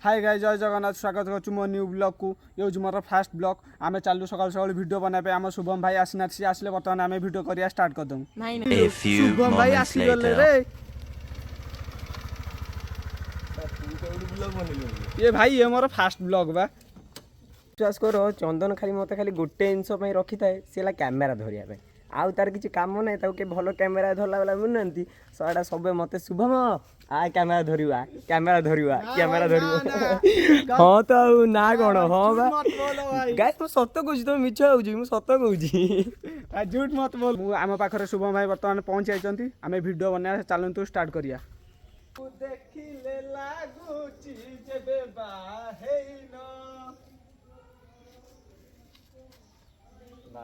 Hi guys जय जगन्नाथ स्वागत करूँ मो न्यू ब्लॉग को ये हूँ मोर फास्ट ब्लॉग आम चलू सकाल सकाल वीडियो बनाए आम शुभम भाई आसीना सी आसले बर्तमान आम वीडियो करिया स्टार्ट कर दूँ शुभम भाई आसीगले रे ये भाई ये मोर फास्ट ब्लॉग बा विश्वास कर चंदन खाली मत खाली गोटे जिनस रखी थाए सी कैमेरा धरिया आउ तार किसी काम ना के भल कैमेरा धरला वाला मिलूना सड़ा सब मत शुभम आ कैमेरा धरिया कैमेरा धरिया कैमेरा धरिया हाँ तो ना कौन हाँ बा गाइस मु सत कहूँ तुम मिछ हो सत कहूँ झूठ मत बोल मु आम पाखरे शुभम भाई बर्तमान पहुंची जाइछंती आमे वीडियो बना चलंतु स्टार्ट करिया देखिले लागुची जेबे बाहेइनो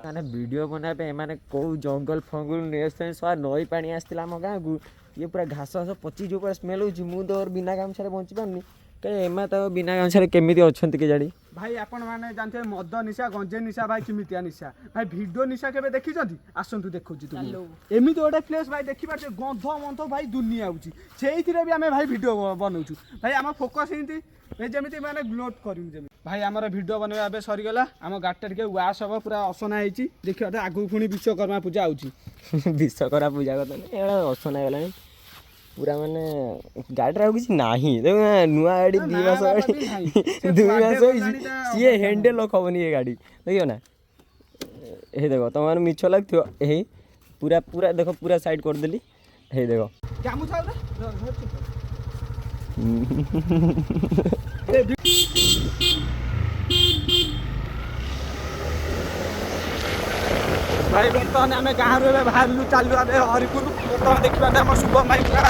माने वीडियो बनाए माने कौ जंगल फंगल नहीं सर नई पानी आसला आम गाँव को ये पूरा घास घास पची जो पूरा स्मेल हो तो बिना गामछा बंची पारनी कहीं एम तो बिना गामछा केमी अच्छा के जाड़ी भाई आपण मैंने जानते मद निशा गंजे निशा भाई किमितिया निशा भाई भिडियो निशा केबे देखी आसतु देखो एमती गोटे प्लेस भाई देखी पारे गंध मंध भाई दुनिया होची से भी आम भाई भिडियो बनाऊँ भाई आम फोकस जमी मैंने ग्लोट करूँ भाई आम भिडियो बनवा ए सरीगला आम गाड़ी टे वाश हम पूरा असना होती देखिए आगू पुणी विश्वकर्मा पूजा आउची विश्वकर्मा पूजा करता असना गला पूरा माने गाड़ी रे किसी नाही नुआ गाड़ी 2 मास गाड़ी 2 मास सी हैंडल रखबनी ये गाड़ी देखियो ना ए देखो तुम माने मिछ लागथियो ए पूरा पूरा देखो पूरा साइड कर देली हे देखो क्या मुछा भाई बर्तमान आम गाँव रे बाहर चलू आम हरिपुर बर्तमान देखा आम शुभम भाई पूरा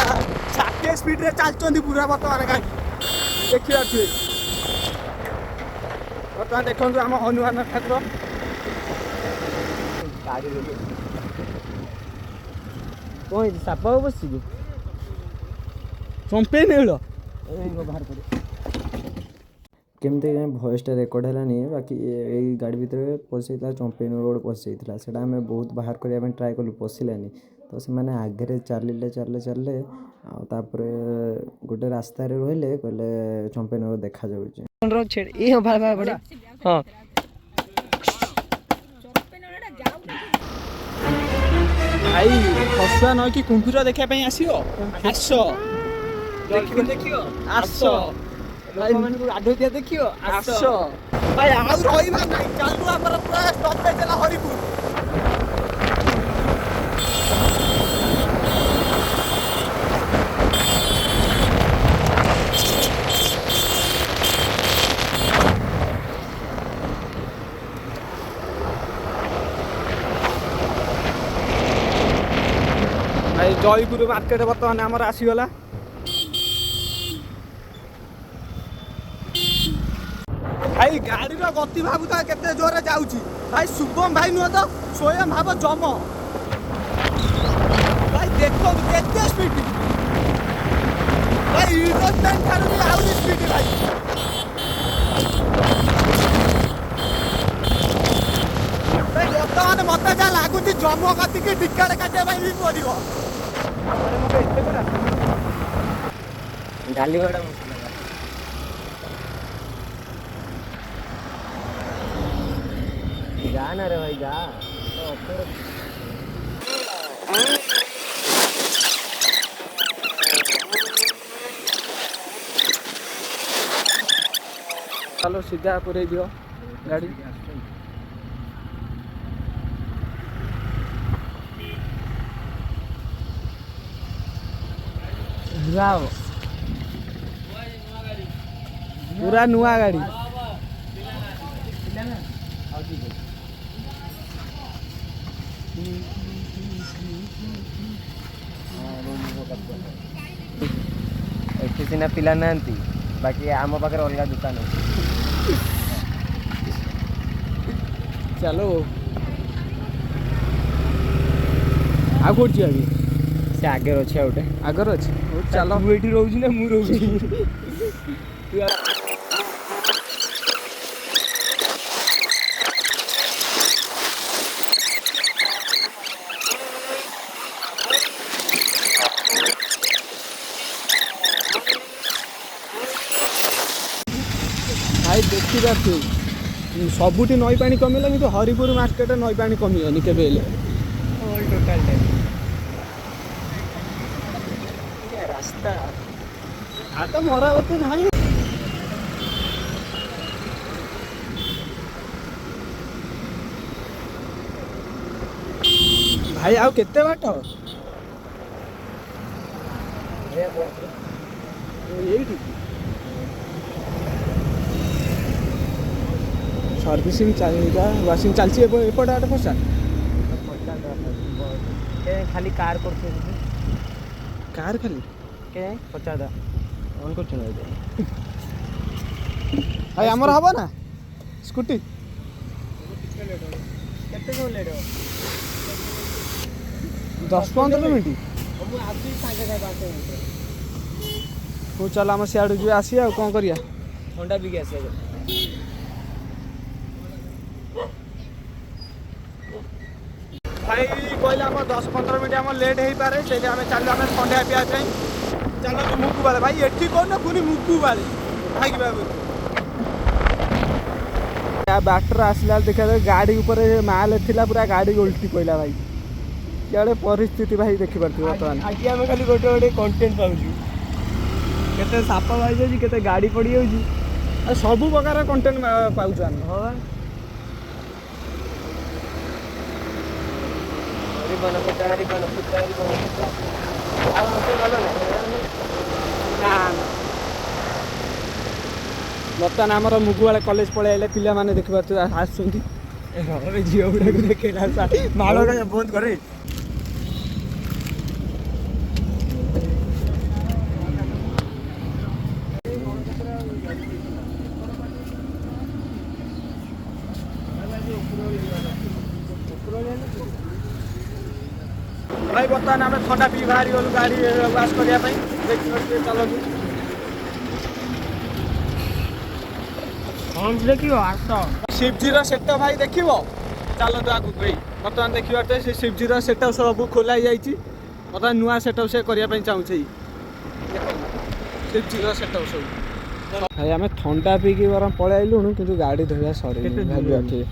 60 स्पीड रे चलते पूरा बर्तमान गाँव देखिए बर्तमान देखो आम हनुमान ठाकुर कौन साप बस चंपे नेल बाहर कर केमती भयसटा रेकर्ड है बाकी यही गाड़ी भितर पशा चंपेन रोड पशि जाता आम बहुत बाहर करने ट्राए कलु पशिलानी तो से मैंने आगे चलिले चलिले चलिले आपर गोटे रास्ता रही कहले चंपेन रोड देखा हाँ भाई हसुआ न कि कुंकुर देखापी आसो आस देखियो आस आढ़ दिया देखियो आस भाई आउ रहिबा नै चालू हमर पूरा स्टॉपेज देला हरिपुर भाई जयपुर मार्केट बर्तमान आमर आसीगला भाई गाड़ी गति भावुता केते जोरे जाउची भाई शुभम भाई नुह तो स्वयं भाव जम भाई देखो केते स्पीड भाई इनोसेंट ठारू भी आउनी स्पीड भाई भाई बर्तमान मत जा लागुची जम कति की टिकट काटे भाई भी पड़िबो गाली बड़ा जा ना रे भाई जा चलो सीधा पूरे दियो गाड़ी जाओ पूरा नुआ गाड़ी एठी सिना पिला नांती बाकी आम पाखे अलग दुकान चलो आ कोठी अभी से आगे अच्छे गोटे आगर अच्छे चलो तू एठी रहउछी ना मु रहउछी ଭାଇ ଦେଖିପାରୁଥିବେ ସବୁଠି ନଈ ପାଣି କମିଲା କିନ୍ତୁ ହରିପୁର ମାର୍କେଟରେ ନଈ ପାଣି କମିବନି କେବେ ହେଲେ। ଟୋଟାଲ ରାସ୍ତା ଆଉ ତ ମରାମତି ନାହିଁ। ଭାଇ ଆଉ କେତେ ବାଟ? ଏଇଠି ସର୍ଭିସିଂ ଚାଲିବା ୱାସିଂ ଚାଲିଛି ଏପଟେ ଆଟେ ଫସା ଖାଲି କାର୍ କରୁছে କାର୍ ଖାଲି କେ ପଚାର ଅନ୍ କରୁଛନ୍ତି ଭାଇ ଆମର ହବ ନା ସ୍କୁଟି? କେତେ ସମୟ ଲେଟ୍ ହେବ? 10-15 ମିନିଟ୍। ମୁଁ ଆଜି ସାଙ୍ଗେ ସାଙ୍ଗେ 5 ମିନିଟ୍। ହଉ ଚାଲ ଆମ ସିଆଡ଼ୁ ଯିବା ଆସିବା ଆଉ କ'ଣ କରିବା। ଥଣ୍ଡା ପିଇକି ଆସିବା। ଭାଇ କହିଲେ ଆମ 10-15 ମିନିଟ୍ ଆମ ଲେଟ୍ ହେଇପାରେ ସେଇଠି ଆମେ ଚାଲୁ ଆମେ ଥଣ୍ଡା ପିଇବା ପାଇଁ ଚାଲ ମୁକୁ ବାଳେ ଭାଇ ଏଠି କହୁନ ପୁଣି ମୁକୁ ବାଳେ ଭାଇକି ବାବୁ ବାଟରେ ଆସିଲା ଦେଖିବା ଗାଡ଼ି ଉପରେ ମାଲ ଥିଲା ପୁରା ଗାଡ଼ି ଓଲଟି ପଇଲା ଭାଇ ଇଆଡ଼େ ପରିସ୍ଥିତି ଭାଇ ଦେଖିପାରୁଥିବ ବର୍ତ୍ତମାନ। ଆଜି ଆମେ ଖାଲି ଗୋଟେ କଣ୍ଟେଣ୍ଟ ପାଉଛୁ କେତେ ସାପ ବାଜିଯାଉଛି କେତେ ଗାଡ଼ି ପଡ଼ିଯାଉଛି ଆଉ ସବୁ ପ୍ରକାର କଣ୍ଟେଣ୍ଟ ପାଉଛୁ ଆମେ। ହଁ ବା ହରିବନ ଫୁଟା ଆଉ ମୋତେ ଭଲ ନାହିଁ ନା ବର୍ତ୍ତମାନ ଆମର ମୁଗୁଆଳେ କଲେଜ ପଳେଇ ଆସିଲେ ପିଲାମାନେ ଦେଖିପାରୁଥିବେ ଆସୁଛନ୍ତି ଝିଅ ଗୁଡ଼ାକୁ ଦେଖେଇଲା ମାଳ ବନ୍ଦ କରେ। ଭାଇ ବର୍ତ୍ତମାନ ଆମେ ଥଣ୍ଡା ପିଇ ବାହାରି ଗଲୁ ଗାଡ଼ି ୱାସ୍ କରିବା ପାଇଁ ଦେଖିପାରୁଥିବେ ଚାଲନ୍ତୁ। ହଁ ଦେଖିବ ଆସ ଶିବଜିର ସେଟ ଭାଇ ଦେଖିବ ଚାଲନ୍ତୁ ଆଗକୁ ଭାଇ ବର୍ତ୍ତମାନ ଦେଖିପାରୁଥିବେ ସେ ଶିବଜିର ସେଟ ସବୁ ଖୋଲା ହେଇଯାଇଛି ବର୍ତ୍ତମାନ ନୂଆ ସେଟ ସେ କରିବା ପାଇଁ ଚାହୁଁଛି ଶିବଜିର ସେଟ ସବୁ। ଭାଇ ଆମେ ଥଣ୍ଡା ପିଇକି ବରଂ ପଳେଇ ଆଇଲୁଣୁ କିନ୍ତୁ ଗାଡ଼ି ଧୋଇବା ସରିନି ଭାବିବା ଠିକ।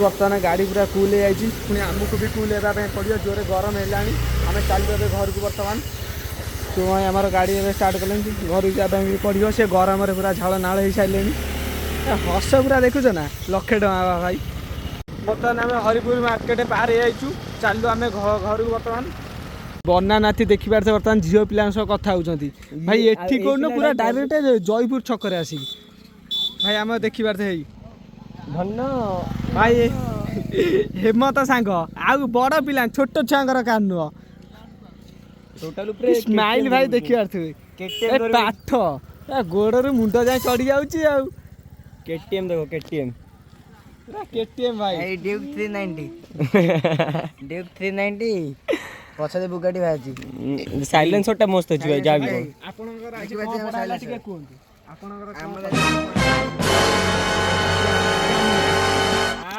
ବର୍ତ୍ତମାନ ଗାଡ଼ି ପୁରା କୁଲ୍ ହେଇଯାଇଛି ପୁଣି ଆମକୁ ବି କୁଲ୍ ହେବା ପାଇଁ ପଡ଼ିବ ଜୋରେ ଗରମ ହେଲାଣି ଆମେ ଚାଲିବୁ ଏବେ ଘରକୁ ବର୍ତ୍ତମାନ ତୁମେ ଆମର ଗାଡ଼ି ଏବେ ଷ୍ଟାର୍ଟ କଲେଣି ଘରକୁ ଯିବା ପାଇଁ ବି ପଡ଼ିବ ସେ ଗରମରେ ପୁରା ଝାଳ ନାଳ ହେଇସାରିଲେଣି ହସ ପୁରା ଦେଖୁଛ ନା 1,00,000 ଟଙ୍କା ଭାଇ। ବର୍ତ୍ତମାନ ଆମେ ହରିପୁର ମାର୍କେଟ ପାର ହେଇଯାଇଛୁ ଚାଲୁ ଆମେ ଘରକୁ ବର୍ତ୍ତମାନ ବନା ନାତି ଦେଖିପାରୁଥିବେ ବର୍ତ୍ତମାନ ଝିଅ ପିଲାଙ୍କ ସହ କଥା ହେଉଛନ୍ତି ଭାଇ ଏଠି କହୁନ ପୁରା ଡାଇରେକ୍ଟ ଜୟପୁର ଛକରେ ଆସିକି ଭାଇ ଆମେ ଦେଖିପାରୁଥିବେ ହେଇ ଧନ ଭାଇ ହେମନ୍ତ ସାଙ୍ଗ ଆଉ ବଡ଼ ପିଲା ଛୋଟ ଛୁଆଙ୍କର କାମ ନୁହଁ ଟୋଟାଲ ସ୍ମାଇଲ ଭାଇ ଦେଖିପାରୁଥିବେ ପାଠ ଗୋଡ଼ରୁ ମୁଣ୍ଡ ଯାଏ ଚଢ଼ି ଯାଉଛି ଆଉ କେଟିଏମ୍ ଦେଖ କେଟିଏମ୍ କେଟିଏମ୍ ଭାଇ ଡ୍ୟୁକ୍ 390 ଡ୍ୟୁକ୍ 390 ପଛରେ ବୁଗାଟି ବାହାରିଛି ସାଇଲେନ୍ସରଟା ମସ୍ତ ଅଛି ଭାଇ ଯାହା ବି କହ। ଆପଣଙ୍କର ଆଜି କଣ ପଢ଼ା ହେଲା ଟିକେ କୁହନ୍ତୁ ଆପଣଙ୍କର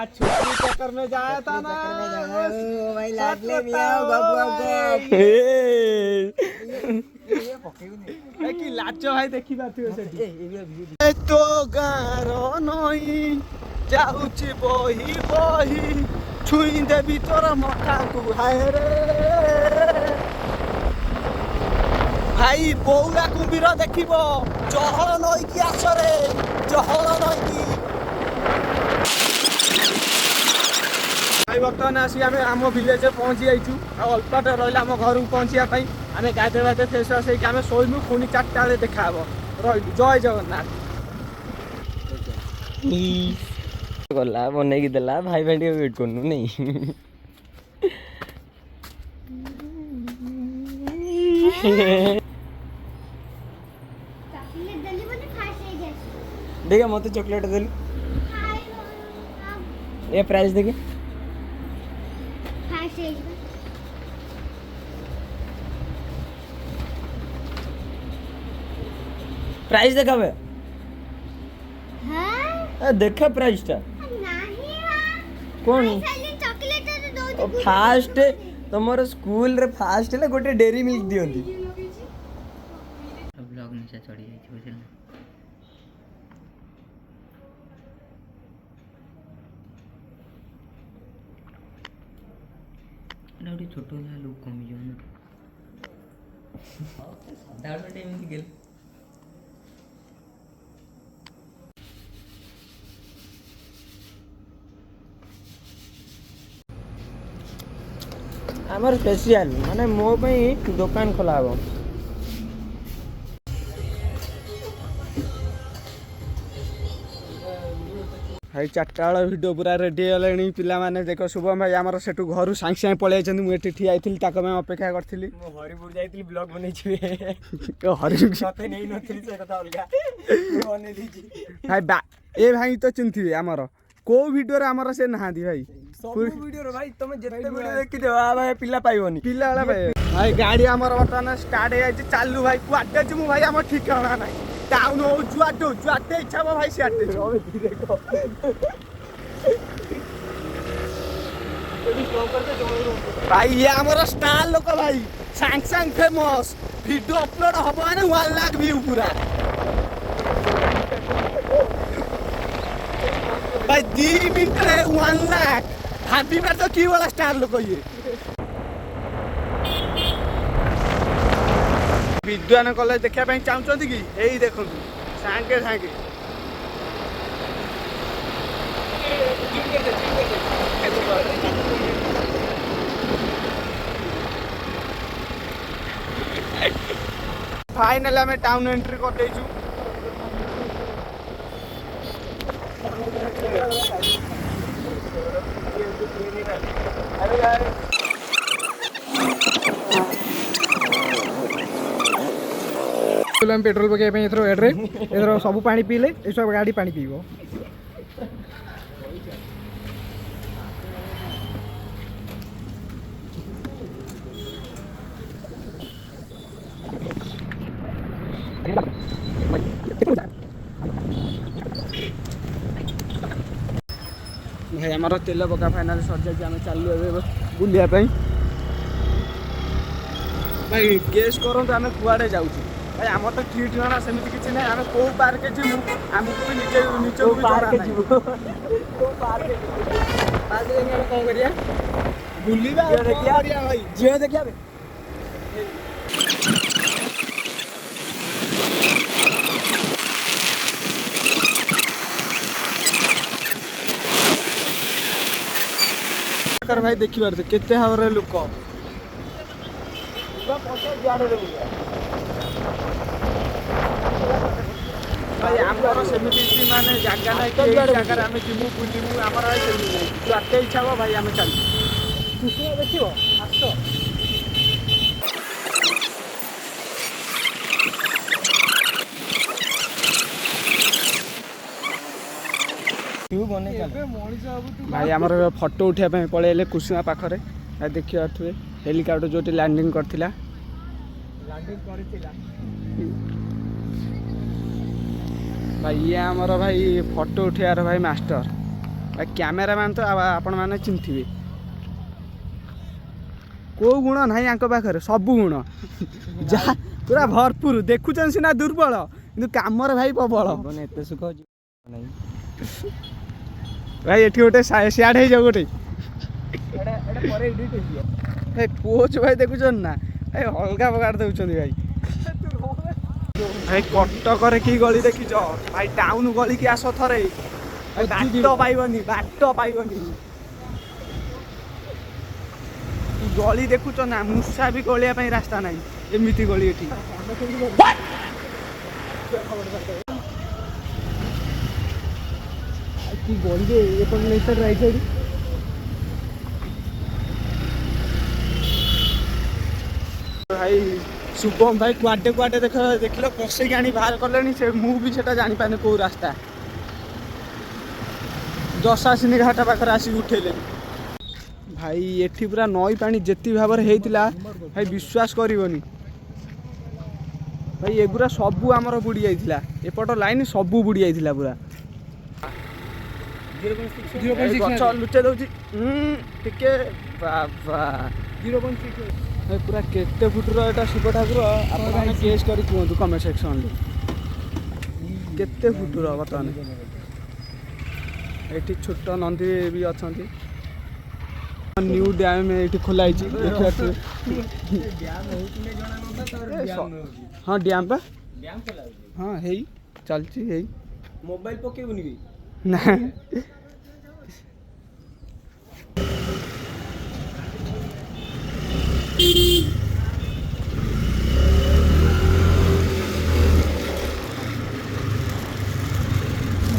छुट्टी चक्कर में जाया था ना भाई लागले मियां बाबू कि लाच भाई देखि पाथियो सेठी ए तो गारो नई जाउची बही बही छुई देबी तोर मथा को हाय रे भाई बौरा कुंभीर देखिबो जहल नई की आसरे जहल नई की भाई बर्तमान आसी आम आम विलेज पहुँची जाइछु अल्पट रहा आम घर को पहुँचापी आम गाधे गाधे फेस वाश होकर आम शोबू पुणी 4टा बेले देखा रही जय जगन्नाथ गला बनई देला भाई भाई वेट करनु नहीं देखे मत चॉकलेट देलु ये प्राइस देखे प्राइस देखा बे देखा प्राइस टा कौन फास्ट तुमर स्कूल रे फास्ट ले गोटे डेरी मिल्क दियंती ब्लॉग निशा चढ़ी जाई बुझल ना एटा छोट होला लोग कमी जो ना सदाड़ टाइम गेल आमर स्पेशल माने मो पई दुकान खोला हबो भाई 4टा बेला वीडियो पूरा रेडी हेलेनी पिला माने देखो शुभम भाई हमर सेटू घरु सांग सांग पळे आछन मु एठी ठिया आइथिल ताको मैं अपेक्षा करथिली मो हरिपुर जाइतिली ब्लॉग बनै छिवे तो हरिपुर सते नै नथिली से कथा अलगा बनै दीजी भाई ए भाई तो चिंथिबे हमर को वीडियो रे हमर से नहादी भाई सब वीडियो रे भाई तुम जते वीडियो देखि देबा भाई पिला पाइबोनी पिला वाला भाई भाई गाड़ी हमर वर्तमान स्टार्ट हे जाय चालू भाई कुआटे जमु भाई हमर ठिकाना नै टाउन हो जुआटे इच्छा हो भाई सियाटे देखो भाई ये हमारा स्टार लोक भाई सांग सांग फेमस वीडियो अपलोड हबो माने 1 लाख व्यू पूरा भाई 2 मिनट रे 1 लाख भाभी बार तो की वाला स्टार लोक ये विद्वान कॉलेज देखा चाहते कि यही देखु सांगे सांगे फाइनल आम टाउन एंट्री कर देचु पेट्रोल पकाइबा एड्रे एथर सब पानी पीले ए सब गाड़ी पानी पीबो भाई हमारा तेल पका फाइनाल सर जाए आम चलू बुलिया भाई गेस करूँ आम कुआड़े जाऊँ भाई आम तो ठीक जना सेमती किसी ना आम कौ पार्क जीवु आमको भी निजे निजे बुलिया भाई झील देखिया भाई देखी पारे केते हावरे लोक भाई आमर सेमती माने जगह ना जगह आम जीवु बुलू आमर भाई सेमती आते इच्छा हो भाई आम चल देखो आस भाई आमर फोटो उठाइबा पळेले कुसुमा पाखरे देखिए अर्थुए हेलिकॉप्टर जो लैंडिंग करथिला भाई ये आमर भाई फोटो उठार भाई मास्टर भाई कैमेरामैन तो आपण मैंने चिंथिबे को गुण ना पाखे सब गुण जहाँ पूरा भरपूर देखुचन सीना दुर्बल कि कमर भाई प्रबल एत सुख भाई ये गोटे सियाड हो गोटे भाई पोच भाई देखुन ना भाई अलग प्रकार दौरान भाई भाई कटक कि गली देखी भाई टाउन गली की आस थे बाट पाइबनी गली देखुच ना मूषा भी गलिया रास्ता ना एमती गली एठी राइट साइड भाई शुभम भाई कुआडे कुआडे देख देख लो कषे आनी बाहर कले से मुझे जानी पाने कौ रास्ता ଦଶାସିନୀ ଘାଟ ପାଖରେ ଆସିକି ଉଠେଇଲେ ଭାଇ। ଏଠି ପୁରା ନଈ ପାଣି ଯେତିକି ଭାବରେ ହେଇଥିଲା ଭାଇ ବିଶ୍ୱାସ କରିବନି ଭାଇ। ଏଗୁରା ସବୁ ଆମର ବୁଡ଼ି ଯାଇଥିଲା, ଏପଟ ଲାଇନ୍ ସବୁ ବୁଡ଼ି ଯାଇଥିଲା ପୁରା। ଗଛ ଲୁଚେଇ ଦଉଛି ଟିକେ ବାବା। 0.6 ଭାଇ ପୁରା କେତେ ଫୁଟର ଏଇଟା ଶିବ ଠାକୁର ଆପଣମାନେ କେସ୍ କରି କୁହନ୍ତୁ କମେଣ୍ଟ ସେକ୍ସନରେ କେତେ ଫୁଟର। ବର୍ତ୍ତମାନ ଏଠି ଛୋଟ ନନ୍ଦୀ ବି ଅଛନ୍ତି। ନ୍ୟୁ ଡ୍ୟାମ୍ ଏଇଠି ଖୋଲା ହେଇଛି ଦେଖିପାରୁଥିବେ। ହଁ ଡ୍ୟାମ୍ ପା ହଁ ହେଇ ଚାଲିଛି ହେଇ। ମୋବାଇଲ ପକେଇବୁନି କି? ନା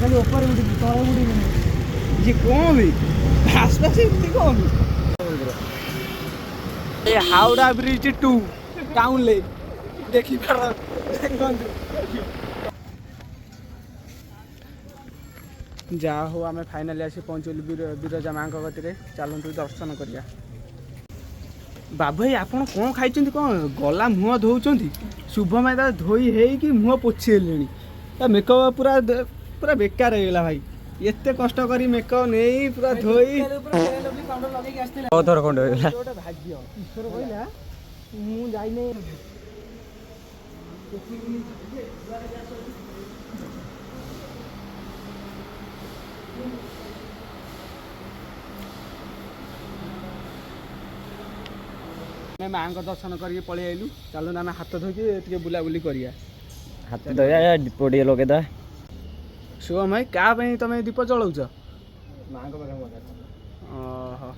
ଖାଲି ଉପରେ ଉଡ଼ିବି ତଳେ ଉଡ଼ିବିନି। ये कौन है आसपास एमती कौन ए हावड़ा ब्रिज 2 टाउन ले देखी पार जा हो आमे फाइनली आसी पहुँचलु बिरजा माँ गति। चलतु दर्शन करिया। बाबू भाई आपण कौन खाई कौन गला मुह धोउछंती? शुभम भाई धोई हेकी मुह पोछि हेलेनी। मेकअप पूरा पूरा बेकार ହେଇଗଲା भाई। एते कष्ट करी मेकअप नहीं पूरा धोई थर खंड होइला। गोटे भाग्य ईश्वर कहला मु जाई नै मैं माँ को दर्शन करके पळि आइलु। चलो ना हाथ धोके टिके बुला बुली करिया। हाथ धोया पड़िए लगे दा। शिवम भाई क्या ପାଇଁ ତମେ ଦୀପ ଜଳାଉଛ? मां को पाखे मजा। ओहो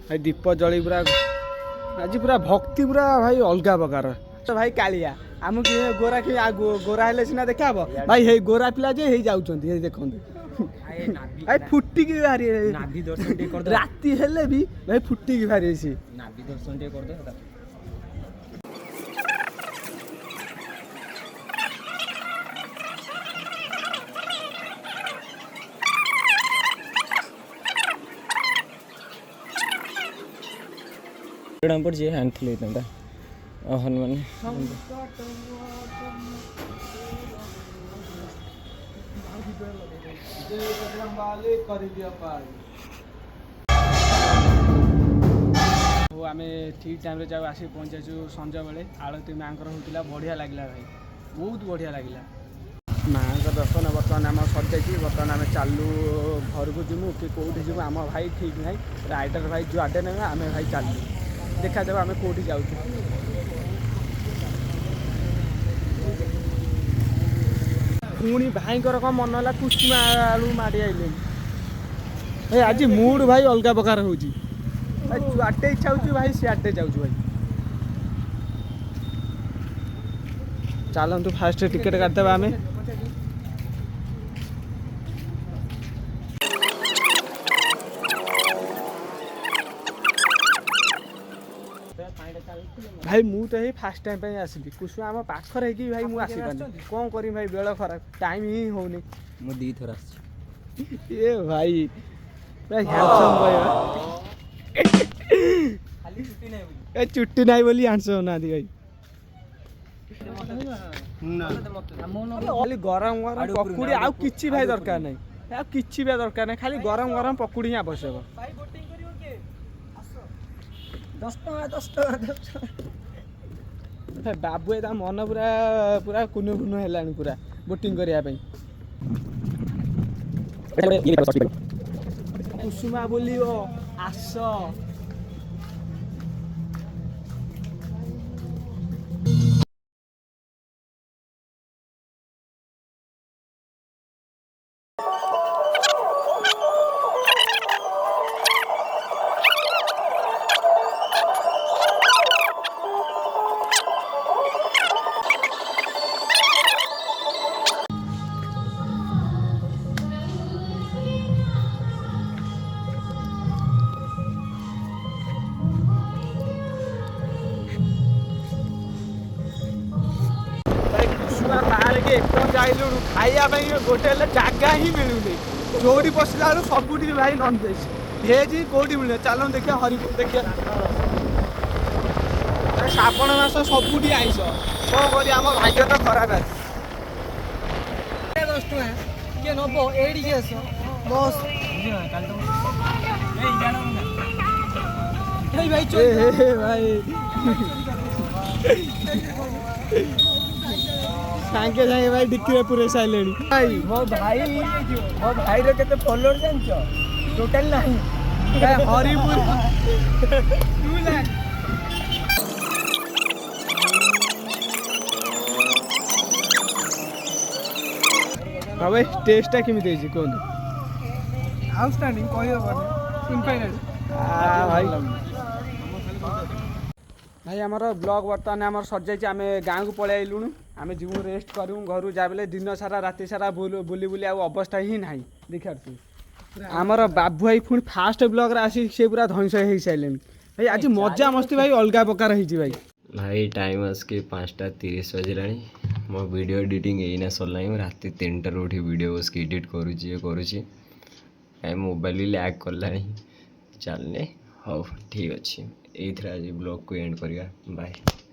भाई दीप जली पूरा आज पूरा भक्ति पूरा भाई अलगा प्रकार। तो भाई कालिया आम कि गोरा कि गोरा हेले सिना देखा हब भाई हे गोरा पिला जे हे जाउछंती हे देखंतु भाई फुटी की बाहरी नाभि दर्शन टे कर दे। राती हेले भी भाई फुटी की बाहरी सी नाभि दर्शन टे कर दे। पड़ जे आंथले तंदा हनुमान आम ठीक टाइम जाऊ आस पहुँचाचु संज बेले आलती माँ होता बढ़िया लगे भाई बहुत बढ़िया लगे। माँ का दर्शन बर्तमान आम सर जाइए। बर्तमान आम चालू घर को जीमु कि कौटी जीमु आम भाई ठीक ना राइडर भाई जुआडे ना आम भाई चालू देखा जाओ आम कौटी जाऊँ। पुणी भाई कौन मन है कुसुम आलू माड़ी आइले भाई। आज मूड भाई अलग प्रकार हो जुआडे इच्छा हो भाई सियाडे जाऊँ भाई। चलतु फास्ट टिकेट काटदेवा आम। भाई मु तो ही फास्ट टाइम पे आसली कुसुम आम पाखर है भाई मुझे आसी पानी कौन करी भाई बेल खराब टाइम ही होनी। मु दी थर आस ये भाई हैंडसम भाई खाली छुट्टी नहीं ए चुट्टी नहीं बोली हैंडसम ना दी भाई। खाली गरम गरम पकुड़ी आउ किछि भाई दरकार नहीं आ किछि भी दरकार नहीं खाली गरम गरम पकुड़ी ही आवश्यक। 10 टका बाबू ए मन पूरा पूरा कुनु कुनु हेलानी पूरा बोटिंग करिया ପାଇଁ। कुसुमा बोलियो आस ଯାଇକି ଏପର୍ଯ୍ୟନ୍ତ ଯାଇଲୁଣୁ ଖାଇବା ପାଇଁ ଗୋଟେ ହେଲେ ଜାଗା ହିଁ ମିଳୁନି। ଯୋଉଠି ବସିଲା ବେଳୁ ସବୁଠି ଭାଇ ନନଭେଜ୍ ଭେଜ୍ କୋଉଠି ମିଳୁନି। ଚାଲନ୍ତୁ ଦେଖିବା ହରିପୁର ଦେଖିବା। ଶ୍ରାବଣ ମାସ ସବୁଠି ଆଇଁଷ, କ'ଣ କରିବା ଆମ ଭାଗ୍ୟ ତ ଖରାପ ଅଛି। 10 ଟଙ୍କା କିଏ ନବ ଏଇଠିକି ଆସ ବସ୍ ଭାଇ ଭାଇ ସାଙ୍ଗେ ସାଙ୍ଗେ ଭାଇ ଡିକିରେ ପୁରେଇ ସାରିଲେଣି। ଭାଇ ମୋ ଭାଇର କେତେ ଫଲୋଅର ଜାଣିଛ? ଟୋଟାଲ ନାହିଁ। ହରିପୁର ହଁ ଭାଇ ଟେଷ୍ଟଟା କେମିତି ହେଇଛି କୁହନ୍ତୁ? ଆଉଟଷ୍ଟାଣ୍ଡିଂ କହିହେବନି ଇନଫାଇନାଇଟ୍। ଭାଇ ଆମର ବ୍ଲଗ ବର୍ତ୍ତମାନ ଆମର ସରିଯାଇଛି। ଆମେ ଗାଁକୁ ପଳେଇ ଆଇଲୁଣୁ। ଆମେ ଯିବୁ ରେଷ୍ଟ କରିବୁ ଘରୁ ଯା ବେଲେ ଦିନ ସାରା ରାତି ସାରା ବୁଲି ବୁଲି ଆଉ ଅବସ୍ଥା ହିଁ ନାହିଁ ଦେଖିପାରୁଛୁ। ଆମର ବାବୁ ଭାଇ ପୁଣି ଫାଷ୍ଟ ବ୍ଲଗରେ ଆସି ସେ ପୁରା ଧଇଁସ ହେଇସାରିଲେଣି। ଭାଇ ଆଜି ମଜା ମସ୍ତି ଭାଇ ଅଲଗା ପ୍ରକାର ହେଇଛି ଭାଇ। ଭାଇ ଟାଇମ୍ ଆସିକି 5:30 ବାଜିଲାଣି। ମୋ ଭିଡ଼ିଓ ଏଡ଼ିଟିଂ ଏଇନା ସରିଲାଣି। ମୁଁ ରାତି 3ଟାରୁ ଉଠି ଭିଡ଼ିଓ ବସିକି ଏଡ଼ିଟ୍ କରୁଛି କାଇଁ ମୋବାଇଲ ଲ୍ୟାଗ୍ କଲାଣି ଚାଲୁନି। ହଉ ଠିକ୍ ଅଛି, ଏଇଥିରେ ଆଜି ବ୍ଲଗ୍କୁ ଏଣ୍ଡ କରିବା। ବାଏ।